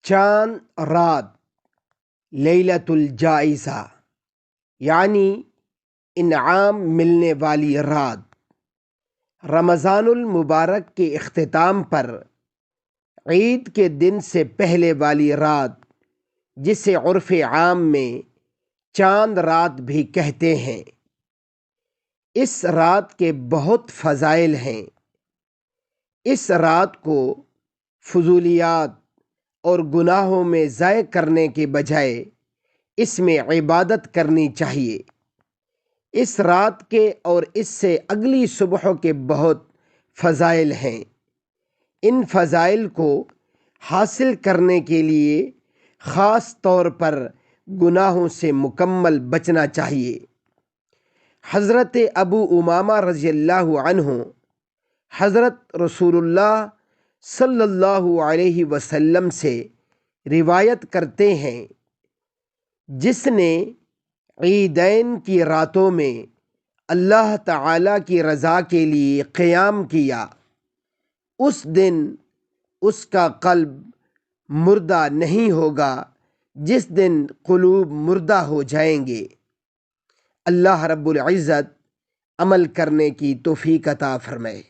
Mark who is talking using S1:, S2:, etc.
S1: چاند رات لیلۃ الجائزہ یعنی انعام ملنے والی رات، رمضان المبارک کے اختتام پر عید کے دن سے پہلے والی رات، جسے عرف عام میں چاند رات بھی کہتے ہیں۔ اس رات کے بہت فضائل ہیں۔ اس رات کو فضولیات اور گناہوں میں ضائع کرنے کے بجائے اس میں عبادت کرنی چاہیے۔ اس رات کے اور اس سے اگلی صبح کے بہت فضائل ہیں۔ ان فضائل کو حاصل کرنے کے لیے خاص طور پر گناہوں سے مکمل بچنا چاہیے۔ حضرت ابو امامہ رضی اللہ عنہ حضرت رسول اللہ صلی اللہ علیہ وسلم سے روایت کرتے ہیں، جس نے عیدین کی راتوں میں اللہ تعالیٰ کی رضا کے لیے قیام کیا، اس دن اس کا قلب مردہ نہیں ہوگا جس دن قلوب مردہ ہو جائیں گے۔ اللہ رب العزت عمل کرنے کی توفیق عطا فرمائے۔